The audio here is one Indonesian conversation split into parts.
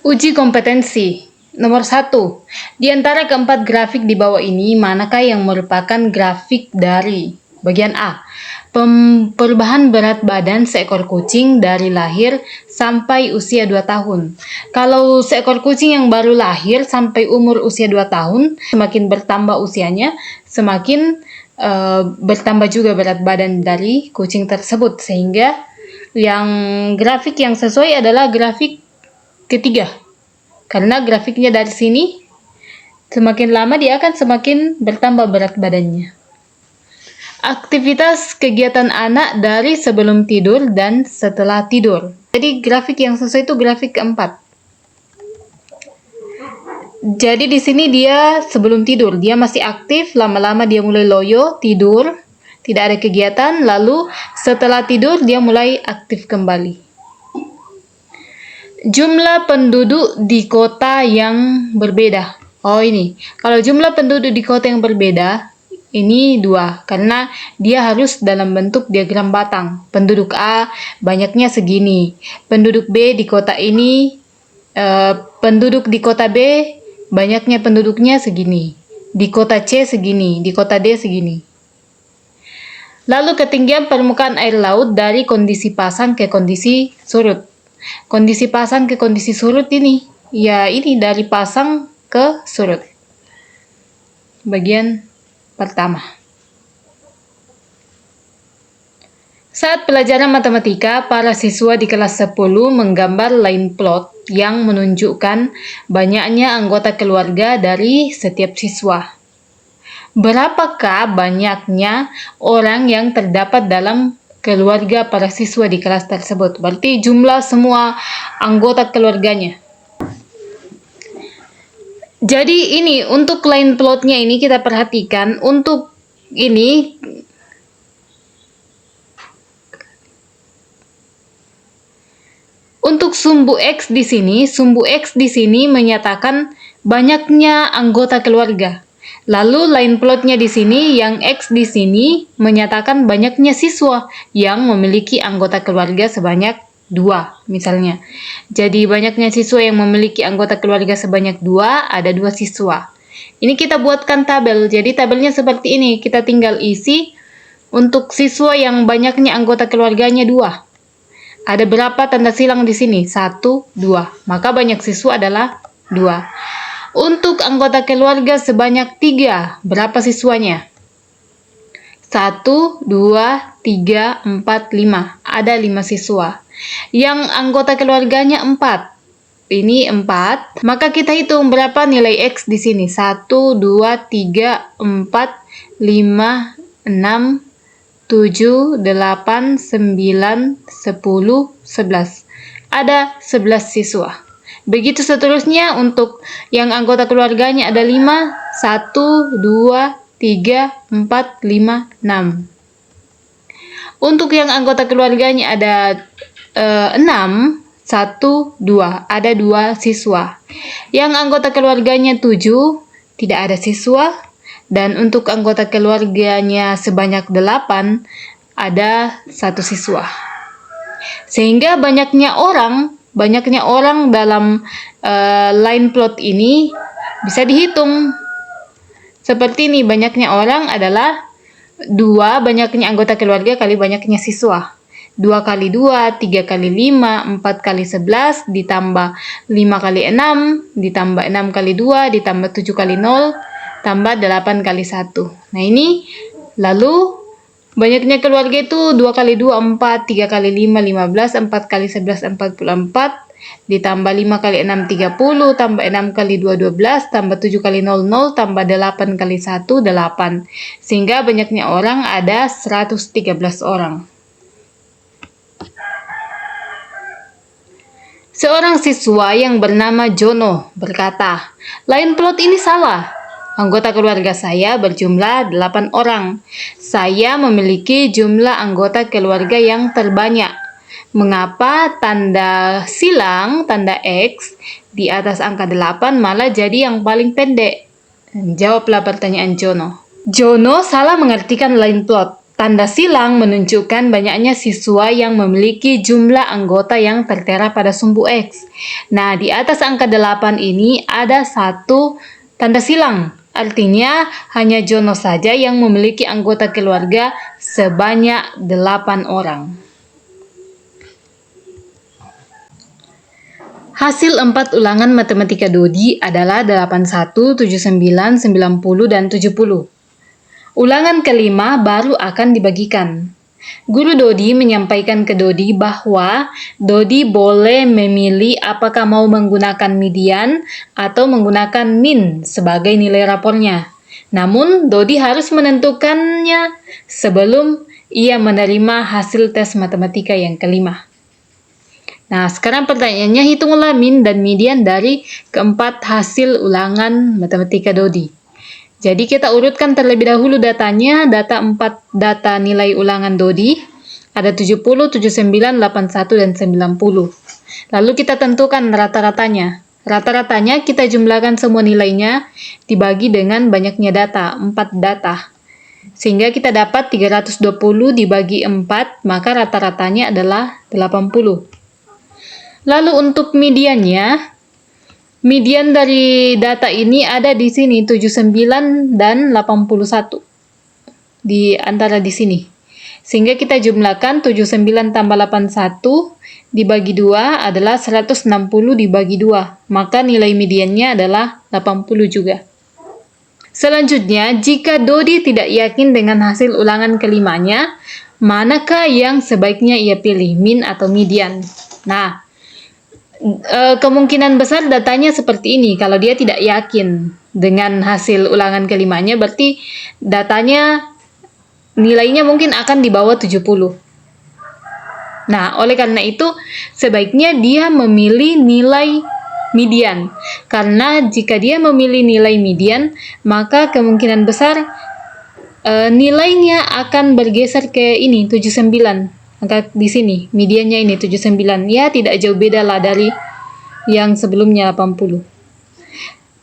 Uji kompetensi. Nomor 1. Di antara keempat grafik di bawah ini, manakah yang merupakan grafik dari bagian A? Perubahan berat badan seekor kucing dari lahir sampai usia 2 tahun. Kalau seekor kucing yang baru lahir sampai umur usia 2 tahun, semakin bertambah usianya, semakin bertambah juga berat badan dari kucing tersebut. Sehingga yang grafik yang sesuai adalah grafik ketiga. Karena grafiknya dari sini, semakin lama dia akan semakin bertambah berat badannya. Aktivitas kegiatan anak dari sebelum tidur dan setelah tidur. Jadi grafik yang sesuai itu grafik keempat. Jadi di sini dia sebelum tidur, dia masih aktif, lama-lama dia mulai loyo, tidur, tidak ada kegiatan, lalu setelah tidur dia mulai aktif kembali. Jumlah penduduk di kota yang berbeda. Oh ini, kalau jumlah penduduk di kota yang berbeda, ini 2, karena dia harus dalam bentuk diagram batang. Penduduk A banyaknya segini, penduduk B di kota ini, penduduk di kota B banyaknya penduduknya segini, di kota C segini, di kota D segini. Lalu ketinggian permukaan air laut dari kondisi pasang ke kondisi surut. Kondisi pasang ke kondisi surut ini, ya ini dari pasang ke surut. Bagian pertama. Saat pelajaran matematika, para siswa di kelas 10 menggambar line plot yang menunjukkan banyaknya anggota keluarga dari setiap siswa. Berapakah banyaknya orang yang terdapat dalam keluarga para siswa di kelas tersebut? Berarti jumlah semua anggota keluarganya. Jadi ini untuk line plotnya ini kita perhatikan, untuk ini untuk sumbu X di sini menyatakan banyaknya anggota keluarga. Lalu line plotnya di sini, yang X di sini menyatakan banyaknya siswa yang memiliki anggota keluarga sebanyak 2 misalnya. Jadi banyaknya siswa yang memiliki anggota keluarga sebanyak 2, ada 2 siswa. Ini kita buatkan tabel, jadi tabelnya seperti ini, kita tinggal isi untuk siswa yang banyaknya anggota keluarganya 2. Ada berapa tanda silang di sini? 1, 2. Maka banyak siswa adalah 2. Untuk anggota keluarga sebanyak 3, berapa siswanya? 1, 2, 3, 4, 5. Ada 5 siswa. Yang anggota keluarganya 4. Ini 4. Maka kita hitung berapa nilai X di sini. 1, 2, 3, 4, 5, 6, 7, 8, 9, 10, 11. Ada 11 siswa. Begitu seterusnya untuk yang anggota keluarganya ada 5, 1, 2, 3, 4, 5, 6. Untuk yang anggota keluarganya ada 6, 1, 2, ada 2 siswa. Yang anggota keluarganya 7, tidak ada siswa. Dan untuk anggota keluarganya sebanyak 8, ada 1 siswa. Sehingga banyaknya orang dalam line plot ini bisa dihitung. Seperti ini, banyaknya orang adalah 2 banyaknya anggota keluarga kali banyaknya siswa. 2 kali 2, 3 kali 5, 4 kali 11, ditambah 5 kali 6, ditambah 6 kali 2, ditambah 7 kali 0, tambah 8 kali 1. Nah ini, lalu banyaknya keluarga itu 2 kali 2, 4, 3 kali 5, 15, 4 kali 11, 44, ditambah 5 kali 6, 30, tambah 6 kali 2, 12, tambah 7 kali 0, 0, tambah 8 kali 1, 8. Sehingga banyaknya orang ada 113 orang. Seorang siswa yang bernama Jono berkata, "Line plot ini salah. Anggota keluarga saya berjumlah 8 orang. Saya memiliki jumlah anggota keluarga yang terbanyak. Mengapa tanda silang, tanda X, di atas angka 8 malah jadi yang paling pendek?" Jawablah pertanyaan Jono. Jono salah mengartikan line plot. Tanda silang menunjukkan banyaknya siswa yang memiliki jumlah anggota yang tertera pada sumbu X. Nah, di atas angka 8 ini ada satu tanda silang. Artinya, hanya Jono saja yang memiliki anggota keluarga sebanyak 8 orang. Hasil 4 ulangan matematika Dodi adalah 81, 79, 90, dan 70. Ulangan kelima baru akan dibagikan. Guru Dodi menyampaikan ke Dodi bahwa Dodi boleh memilih apakah mau menggunakan median atau menggunakan min sebagai nilai rapornya. Namun, Dodi harus menentukannya sebelum ia menerima hasil tes matematika yang kelima. Nah, sekarang pertanyaannya, hitunglah min dan median dari keempat hasil ulangan matematika Dodi. Jadi kita urutkan terlebih dahulu datanya, data nilai ulangan Dodi, ada 70, 79, 81, dan 90. Lalu kita tentukan rata-ratanya. Rata-ratanya kita jumlahkan semua nilainya, dibagi dengan banyaknya data, 4 data. Sehingga kita dapat 320 dibagi 4, maka rata-ratanya adalah 80. Lalu untuk mediannya, median dari data ini ada di sini 79 dan 81 di antara di sini. Sehingga kita jumlahkan 79 tambah 81 dibagi 2 adalah 160 dibagi 2. Maka nilai mediannya adalah 80 juga. Selanjutnya, jika Dodi tidak yakin dengan hasil ulangan kelimanya, manakah yang sebaiknya ia pilih, min atau median? Nah, kemungkinan besar datanya seperti ini. Kalau dia tidak yakin dengan hasil ulangan kelimanya, berarti datanya nilainya mungkin akan di bawah 70. Nah, oleh karena itu sebaiknya dia memilih nilai median. Karena jika dia memilih nilai median, maka kemungkinan besar nilainya akan bergeser ke ini 79. Angka di sini, mediannya ini 79. Ya, tidak jauh beda lah dari yang sebelumnya 80.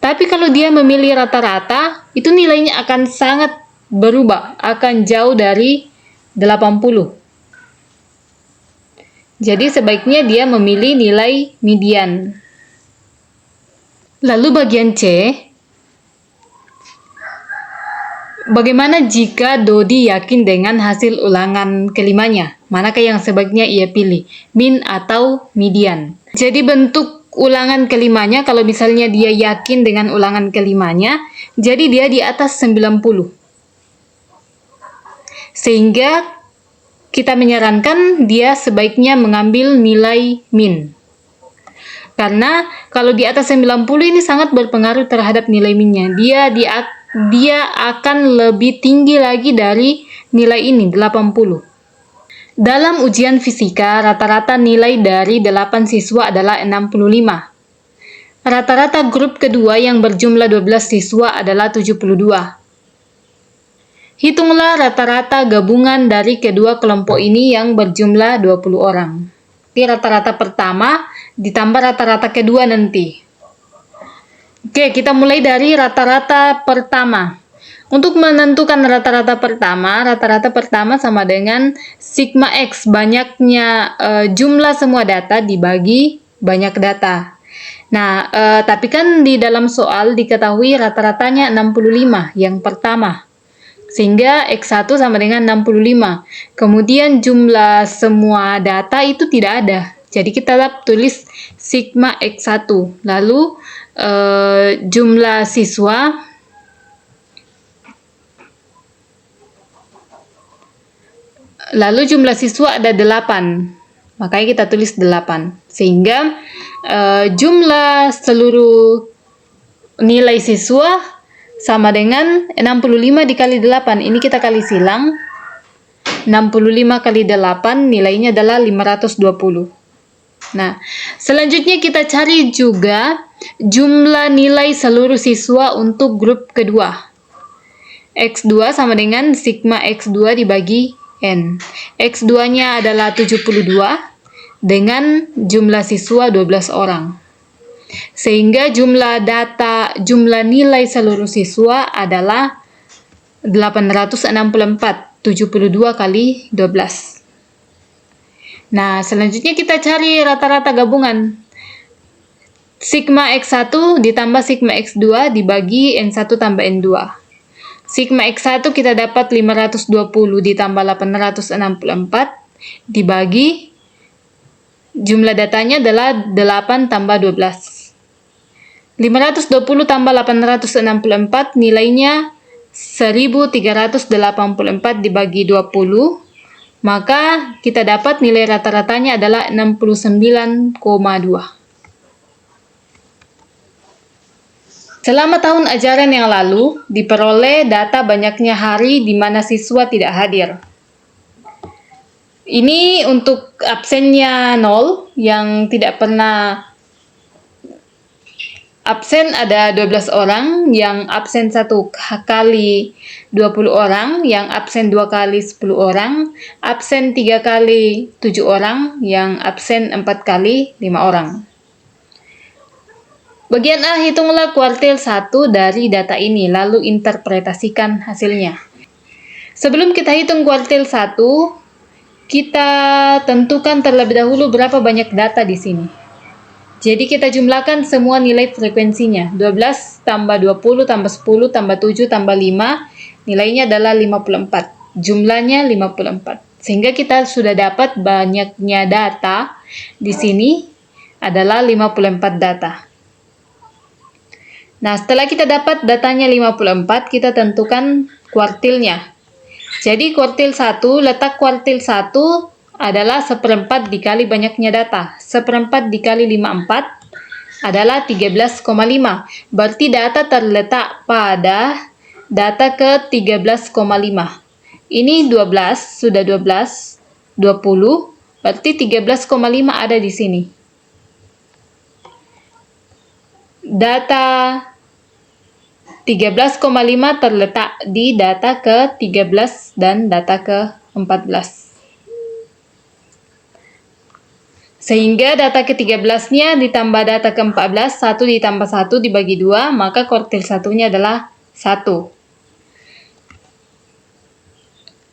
Tapi kalau dia memilih rata-rata, itu nilainya akan sangat berubah, akan jauh dari 80. Jadi sebaiknya dia memilih nilai median. Lalu bagian C, bagaimana jika Dodi yakin dengan hasil ulangan kelimanya? Manakah yang sebaiknya ia pilih, min atau median? Jadi bentuk ulangan kelimanya, kalau misalnya dia yakin dengan ulangan kelimanya, jadi dia di atas 90. Sehingga kita menyarankan dia sebaiknya mengambil nilai min. Karena kalau di atas 90 ini sangat berpengaruh terhadap nilai minnya. Dia akan lebih tinggi lagi dari nilai ini, 80. Dalam ujian fisika, rata-rata nilai dari 8 siswa adalah 65. Rata-rata grup kedua yang berjumlah 12 siswa adalah 72. Hitunglah rata-rata gabungan dari kedua kelompok ini yang berjumlah 20 orang. Di rata-rata pertama ditambah rata-rata kedua nanti. Oke, kita mulai dari rata-rata pertama. Untuk menentukan rata-rata pertama sama dengan sigma X, banyaknya jumlah semua data dibagi banyak data. Nah, tapi kan di dalam soal diketahui rata-ratanya 65 yang pertama. Sehingga X1 sama dengan 65. Kemudian jumlah semua data itu tidak ada. Jadi kita tulis sigma X1. Lalu jumlah siswa ada 8. Makanya kita tulis 8. Sehingga jumlah seluruh nilai siswa sama dengan 65 dikali 8. Ini kita kali silang. 65 kali 8 nilainya adalah 520. Nah, selanjutnya kita cari juga jumlah nilai seluruh siswa untuk grup kedua. X2 sama dengan sigma X2 dibagi N. X2-nya adalah 72 dengan jumlah siswa 12 orang. Sehingga jumlah nilai seluruh siswa adalah 864. 72 kali 12. Nah, selanjutnya kita cari rata-rata gabungan. Sigma X1 ditambah Sigma X2 dibagi N1 tambah N2. Sigma X1 kita dapat 520 ditambah 864 dibagi jumlah datanya adalah 8 tambah 12. 520 tambah 864 nilainya 1384 dibagi 20, maka kita dapat nilai rata-ratanya adalah 69,2. Selama tahun ajaran yang lalu, diperoleh data banyaknya hari di mana siswa tidak hadir. Ini untuk absennya 0, yang tidak pernah absen ada 12 orang, yang absen 1 kali 20 orang, yang absen 2 kali 10 orang, absen 3 kali 7 orang, yang absen 4 kali 5 orang. Bagian A, hitunglah kuartil 1 dari data ini, lalu interpretasikan hasilnya. Sebelum kita hitung kuartil 1, kita tentukan terlebih dahulu berapa banyak data di sini. Jadi kita jumlahkan semua nilai frekuensinya. 12 tambah 20 tambah 10 tambah 7 tambah 5, nilainya adalah 54. Jumlahnya 54. Sehingga kita sudah dapat banyaknya data di sini adalah 54 data. Nah, setelah kita dapat datanya 54, kita tentukan kuartilnya. Jadi kuartil 1, letak kuartil 1 adalah 1/4 dikali banyaknya data. 1/4 dikali 54 adalah 13,5. Berarti data terletak pada data ke 13,5. Ini 12, sudah 12, 20, berarti 13,5 ada di sini. Data 13,5 terletak di data ke-13 dan data ke-14. Sehingga data ke-13-nya ditambah data ke-14, 1 ditambah 1 dibagi 2, maka kuartil 1-nya adalah 1.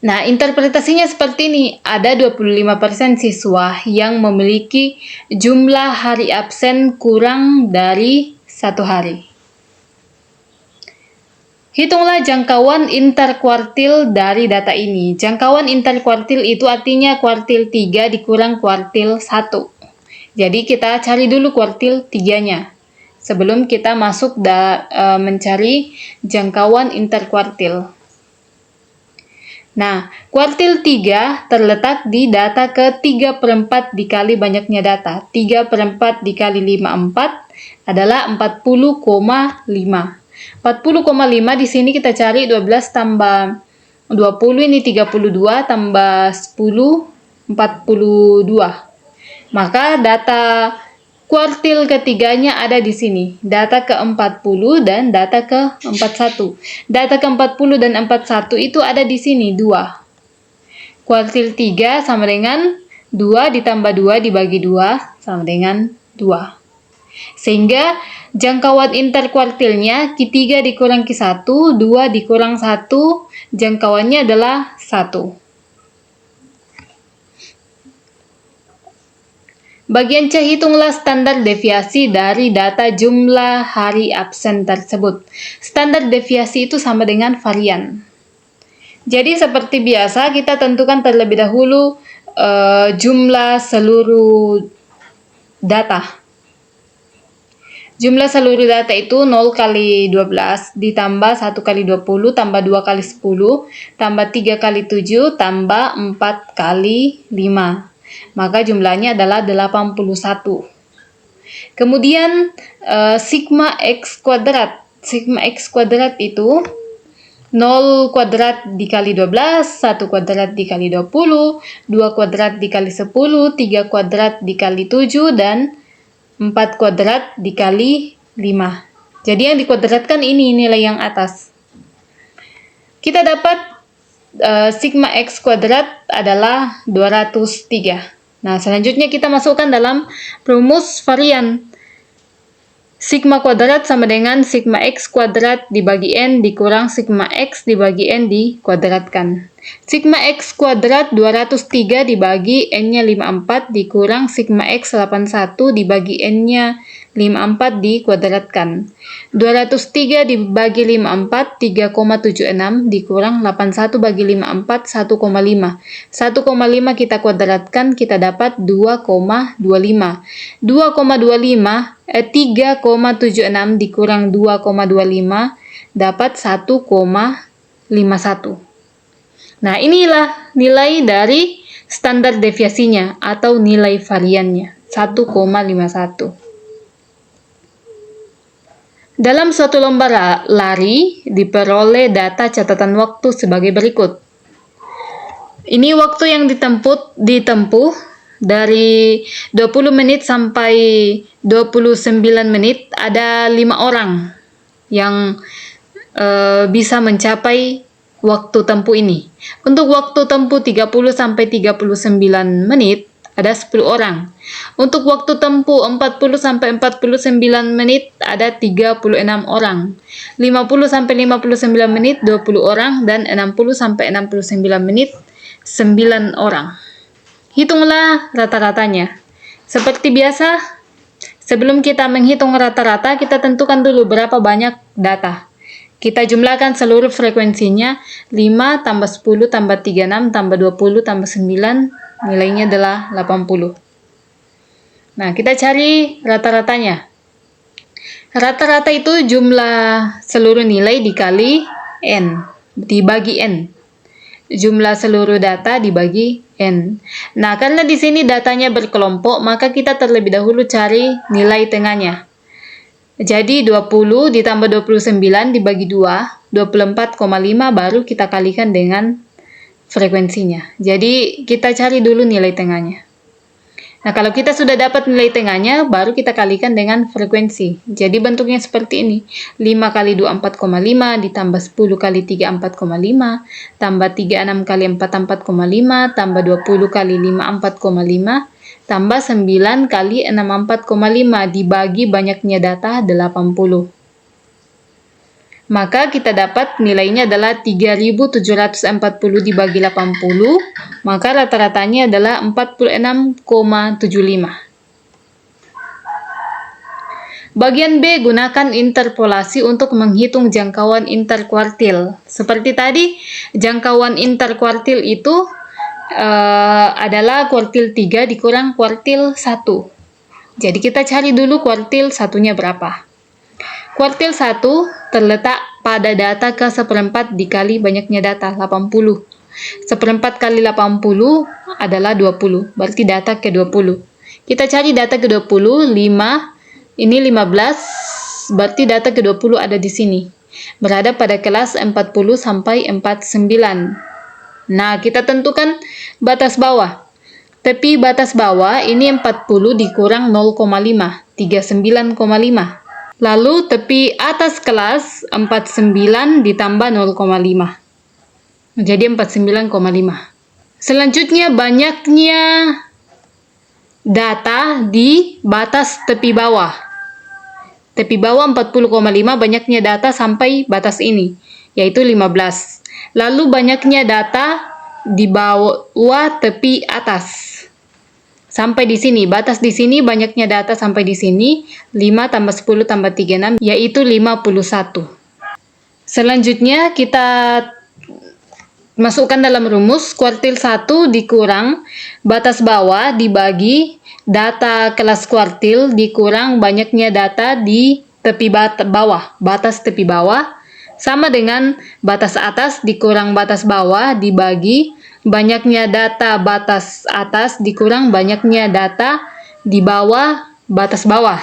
Nah, interpretasinya seperti ini. Ada 25% siswa yang memiliki jumlah hari absen kurang dari 1 hari. Hitunglah jangkauan interkuartil dari data ini. Jangkauan interkuartil itu artinya kuartil 3 dikurang kuartil 1. Jadi kita cari dulu kuartil 3-nya sebelum kita masuk mencari jangkauan interkuartil. Nah, kuartil 3 terletak di data ke 3/4 dikali banyaknya data. 3/4 dikali 54 adalah 40,5. 40,5 di sini kita cari 12 tambah 20, ini 32 tambah 10, 42. Maka data kuartil ketiganya ada di sini. Data ke-40 dan data ke-41. Data ke-40 dan 41 itu ada di sini 2. Kuartil 3 sama dengan 2 ditambah 2 dibagi 2 sama dengan 2. Sehingga jangkauan interkuartilnya Q3 dikurang Q1, 2 dikurang 1, jangkauannya adalah 1. Bagian C, hitunglah standar deviasi dari data jumlah hari absen tersebut. Standar deviasi itu sama dengan varian. Jadi seperti biasa kita tentukan terlebih dahulu jumlah seluruh data. Jumlah seluruh data itu 0 kali 12 ditambah 1 kali 20 tambah 2 kali 10 tambah 3 kali 7 tambah 4 kali 5. Maka jumlahnya adalah 81. Kemudian sigma X kuadrat. Sigma X kuadrat itu 0 kuadrat dikali 12, 1 kuadrat dikali 20, 2 kuadrat dikali 10, 3 kuadrat dikali 7, dan 4 kuadrat dikali 5. Jadi yang dikuadratkan ini nilai yang atas. Kita dapat sigma X kuadrat adalah 203. Nah, selanjutnya kita masukkan dalam rumus varian. Sigma kuadrat sama dengan sigma X kuadrat dibagi N dikurang sigma X dibagi N dikuadratkan. Sigma X kuadrat 203 dibagi N-nya 54 dikurang Sigma X 81 dibagi N-nya 54 dikuadratkan. 203 dibagi 54, 3,76 dikurang 81 bagi 54, 1,5. 1,5 kita kuadratkan, kita dapat 2,25. 3,76 dikurang 2,25 dapat 1,51. Nah, inilah nilai dari standar deviasinya atau nilai variannya, 1,51. Dalam suatu lomba lari, diperoleh data catatan waktu sebagai berikut. Ini waktu yang ditempuh dari 20 menit sampai 29 menit, ada 5 orang yang bisa mencapai waktu tempuh ini. Untuk waktu tempuh 30 sampai 39 menit, ada 10 orang. Untuk waktu tempuh 40 sampai 49 menit, ada 36 orang. 50 sampai 59 menit, 20 orang. Dan 60 sampai 69 menit, 9 orang. Hitunglah rata-ratanya. Seperti biasa, sebelum kita menghitung rata-rata, kita tentukan dulu berapa banyak data. Kita jumlahkan seluruh frekuensinya, 5 tambah 10 tambah 36 tambah 20 tambah 9, nilainya adalah 80. Nah, kita cari rata-ratanya. Rata-rata itu jumlah seluruh nilai dikali N, dibagi N. Jumlah seluruh data dibagi N. Nah, karena di sini datanya berkelompok, maka kita terlebih dahulu cari nilai tengahnya. Jadi 20 ditambah 29 dibagi 2, 24,5 baru kita kalikan dengan frekuensinya. Jadi kita cari dulu nilai tengahnya. Nah, kalau kita sudah dapat nilai tengahnya, baru kita kalikan dengan frekuensi. Jadi bentuknya seperti ini. 5 kali 2 4,5 ditambah 10 kali 3 4,5 tambah 36 kali 4 4,5 tambah 20 kali 5 4,5 tambah 9 kali 6 4,5 dibagi banyaknya data 80. Maka kita dapat nilainya adalah 3740 dibagi 80, maka rata-ratanya adalah 46,75. Bagian B, gunakan interpolasi untuk menghitung jangkauan interkuartil. Seperti tadi, jangkauan interkuartil itu adalah kuartil 3 dikurang kuartil 1. Jadi kita cari dulu kuartil satunya berapa. Kuartil 1 terletak pada data ke seperempat dikali banyaknya data, 80. Seperempat kali 80 adalah 20, berarti data ke 20. Kita cari data ke 20, 5, ini 15, berarti data ke 20 ada di sini. Berada pada kelas 40 sampai 49. Nah, kita tentukan batas bawah. Tepi batas bawah ini 40 dikurang 0,5, 39,5. Lalu tepi atas kelas 49 ditambah 0,5. Jadi 49,5. Selanjutnya banyaknya data di batas tepi bawah. Tepi bawah 40,5, banyaknya data sampai batas ini, yaitu 15. Lalu banyaknya data di bawah tepi atas. Sampai di sini, batas di sini banyaknya data sampai di sini, 5 tambah 10 tambah 36, yaitu 51. Selanjutnya kita masukkan dalam rumus, kuartil 1 dikurang batas bawah dibagi data kelas kuartil dikurang banyaknya data di tepi bawah, batas tepi bawah, sama dengan batas atas dikurang batas bawah dibagi banyaknya data batas atas dikurang banyaknya data di bawah batas bawah.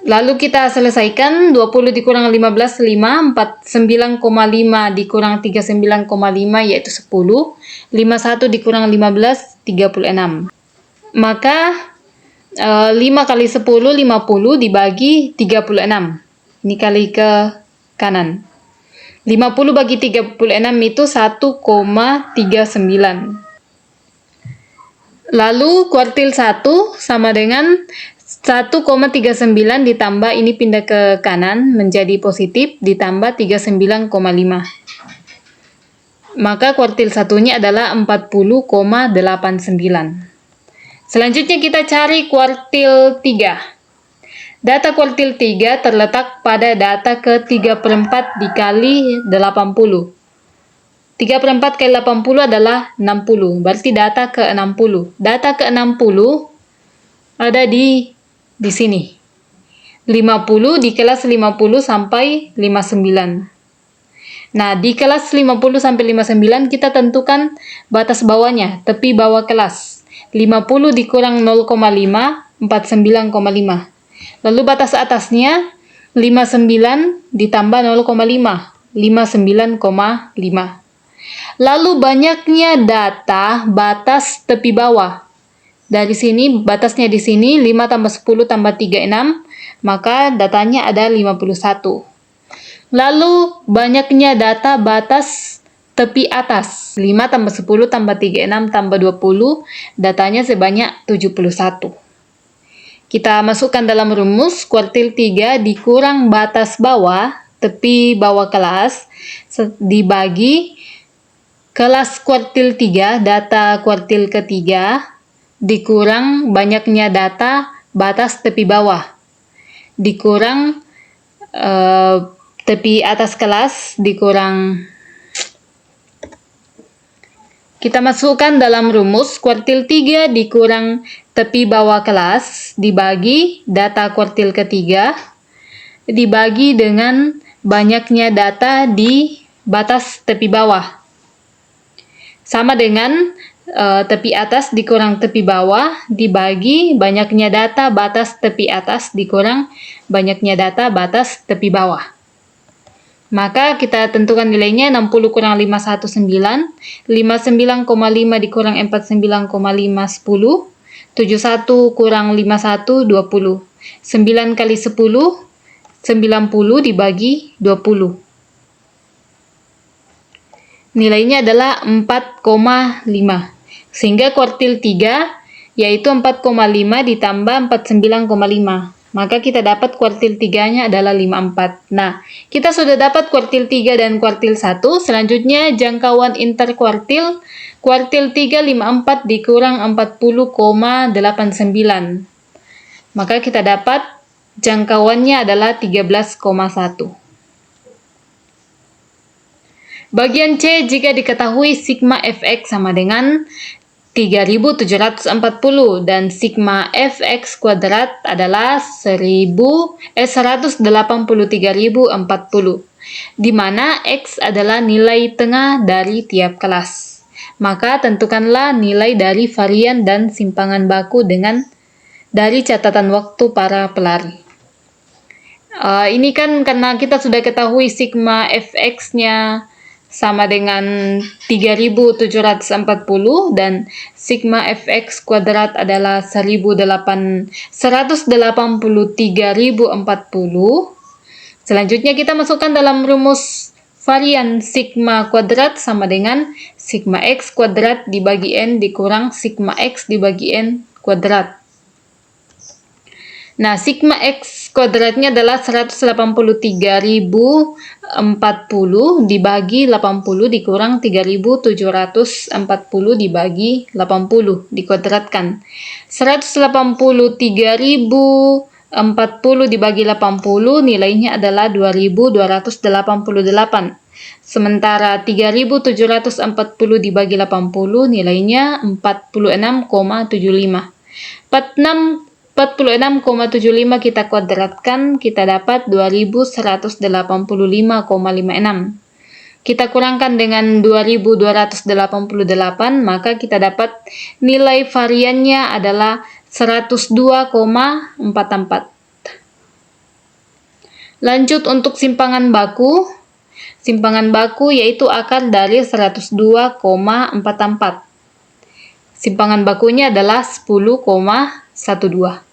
Lalu kita selesaikan, 20 dikurang 15, 5, 49,5 dikurang 39,5 yaitu 10, 51 dikurang 15, 36. Maka 5 kali 10, 50 dibagi 36. Ini kali ke kanan. 50 bagi 36 itu 1,39. Lalu kuartil 1 sama dengan 1,39 ditambah ini pindah ke kanan menjadi positif ditambah 39,5. Maka kuartil 1-nya adalah 40,89. Selanjutnya kita cari kuartil 3. Data kuartil 3 terletak pada data ke-3/4 dikali 80. 3/4 kali 80 adalah 60, berarti data ke-60. Data ke-60 ada di sini. 50 di kelas 50 sampai 59. Nah, di kelas 50 sampai 59 kita tentukan batas bawahnya, tepi bawah kelas. 50 dikurang 0,5, 49,5. Lalu batas atasnya 59 ditambah 0,5, 59,5. Lalu banyaknya data batas tepi bawah. Dari sini, batasnya di sini 5 tambah 10 tambah 3, 6, maka datanya ada 51. Lalu banyaknya data batas tepi atas. 5 tambah 10 tambah 3, 6 tambah 20, datanya sebanyak 71. Kita masukkan dalam rumus, kuartil 3 dikurang batas bawah, tepi bawah kelas, dibagi kelas kuartil 3, data kuartil ketiga, dikurang banyaknya data batas tepi bawah, dikurang tepi atas kelas, dikurang. Kita masukkan dalam rumus, kuartil 3 dikurang tepi bawah kelas, dibagi data kuartil ketiga, dibagi dengan banyaknya data di batas tepi bawah. Sama dengan tepi atas dikurang tepi bawah, dibagi banyaknya data batas tepi atas, dikurang banyaknya data batas tepi bawah. Maka kita tentukan nilainya 60 kurang 5, 1, 9. 59,5 dikurang 49,5, 10. 71 kurang 51, 20. 9 kali 10, 90 dibagi 20. Nilainya adalah 4,5. Sehingga kuartil 3 yaitu 4,5 ditambah 49,5. Maka kita dapat kuartil 3-nya adalah 54. Nah, kita sudah dapat kuartil 3 dan kuartil 1. Selanjutnya jangkauan interkuartil. Kuartil 3 54 dikurang 40,89. Maka kita dapat jangkauannya adalah 13,1. Bagian C, jika diketahui sigma fx sama dengan 3740 dan sigma fx kuadrat adalah 183.040, di mana x adalah nilai tengah dari tiap kelas. Maka tentukanlah nilai dari varian dan simpangan baku dari catatan waktu para pelari. Ini kan karena kita sudah ketahui sigma fx-nya sama dengan 3740 dan sigma fx kuadrat adalah 183.040. Selanjutnya kita masukkan dalam rumus varian sigma kuadrat sama dengan sigma x kuadrat dibagi n dikurang sigma x dibagi n kuadrat. Nah, sigma x kuadratnya adalah 183.040 dibagi 80 dikurang 3.740 dibagi 80 dikuadratkan. 183.040 dibagi 80 nilainya adalah 2.288. Sementara 3.740 dibagi 80 nilainya 46,75. 46,75 kita kuadratkan, kita dapat 2185,56. Kita kurangkan dengan 2288, maka kita dapat nilai variannya adalah 102,44. Lanjut untuk simpangan baku. Simpangan baku yaitu akar dari 102,44. Simpangan bakunya adalah 10,12.